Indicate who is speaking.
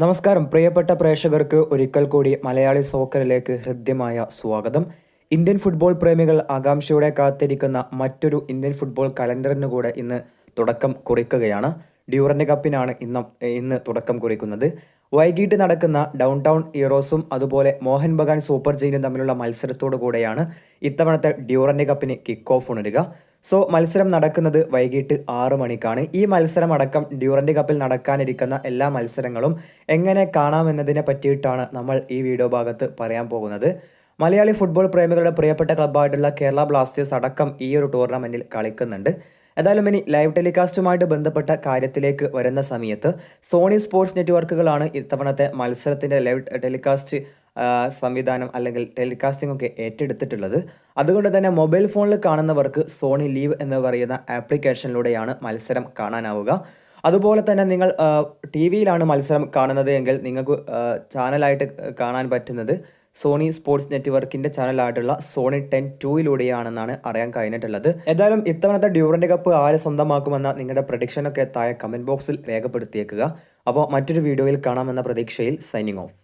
Speaker 1: നമസ്കാരം പ്രിയപ്പെട്ട പ്രേക്ഷകർക്ക് ഒരിക്കൽ കൂടി മലയാളി സോക്കറിലേക്ക് ഹൃദ്യമായ സ്വാഗതം. ഇന്ത്യൻ ഫുട്ബോൾ പ്രേമികൾ ആകാംക്ഷയോടെ കാത്തിരിക്കുന്ന മറ്റൊരു ഇന്ത്യൻ ഫുട്ബോൾ കലണ്ടറിന് കൂടെ ഇന്ന് തുടക്കം കുറിക്കുകയാണ്. ഡ്യൂറന്റ് കപ്പിനാണ് ഇന്ന് തുടക്കം കുറിക്കുന്നത്. വൈകിട്ട് നടക്കുന്ന ഡൗൺ ടൗൺ ഹീറോസും അതുപോലെ മോഹൻ ബഗാൻ സൂപ്പർ ജെയിനും തമ്മിലുള്ള മത്സരത്തോടു കൂടെയാണ് ഇത്തവണത്തെ ഡ്യൂറന്റ് കപ്പിന് കിക്ക് ഓഫ് ഉണരുക. മത്സരം നടക്കുന്നത് വൈകിട്ട് 6 മണിക്കാണ്. ഈ മത്സരം അടക്കം ഡ്യൂറന്റ് കപ്പിൽ നടക്കാനിരിക്കുന്ന എല്ലാ മത്സരങ്ങളും എങ്ങനെ കാണാമെന്നതിനെ പറ്റിയിട്ടാണ് നമ്മൾ ഈ വീഡിയോ ഭാഗത്ത് പറയാൻ പോകുന്നത്. മലയാളി ഫുട്ബോൾ പ്രേമികളുടെ പ്രിയപ്പെട്ട ക്ലബ്ബായിട്ടുള്ള കേരള ബ്ലാസ്റ്റേഴ്സ് അടക്കം ഈ ഒരു ടൂർണമെന്റിൽ കളിക്കുന്നുണ്ട്. ഏതായാലും ഇനി ലൈവ് ടെലികാസ്റ്റുമായിട്ട് ബന്ധപ്പെട്ട കാര്യത്തിലേക്ക് വരുന്ന സമയത്ത് സോണി സ്പോർട്സ് നെറ്റ്വർക്കുകളാണ് ഇത്തവണത്തെ മത്സരത്തിന്റെ ലൈവ് ടെലികാസ്റ്റ് സംവിധാനം അല്ലെങ്കിൽ ടെലികാസ്റ്റിംഗ് ഒക്കെ ഏറ്റെടുത്തിട്ടുള്ളത്. അതുകൊണ്ട് തന്നെ മൊബൈൽ ഫോണിൽ കാണുന്നവർക്ക് സോണി ലീവ് എന്ന് പറയുന്ന ആപ്ലിക്കേഷനിലൂടെയാണ് മത്സരം കാണാനാവുക. അതുപോലെ തന്നെ നിങ്ങൾ ടി വിയിലാണ് മത്സരം കാണുന്നത് എങ്കിൽ നിങ്ങൾക്ക് ചാനലായിട്ട് കാണാൻ പറ്റുന്നത് സോണി സ്പോർട്സ് നെറ്റ്വർക്കിന്റെ ചാനലായിട്ടുള്ള സോണി 10 2 അറിയാൻ കഴിഞ്ഞിട്ടുള്ളത്. ഏതായാലും ഇത്തവണത്തെ ഡ്യൂറന്റ് കപ്പ് ആര് സ്വന്തമാക്കുമെന്ന നിങ്ങളുടെ പ്രഡിക്ഷനൊക്കെ താഴെ കമന്റ് ബോക്സിൽ രേഖപ്പെടുത്തിയേക്കുക. അപ്പോൾ മറ്റൊരു വീഡിയോയിൽ കാണാമെന്ന പ്രതീക്ഷയിൽ സൈനിങ് ഓഫ്.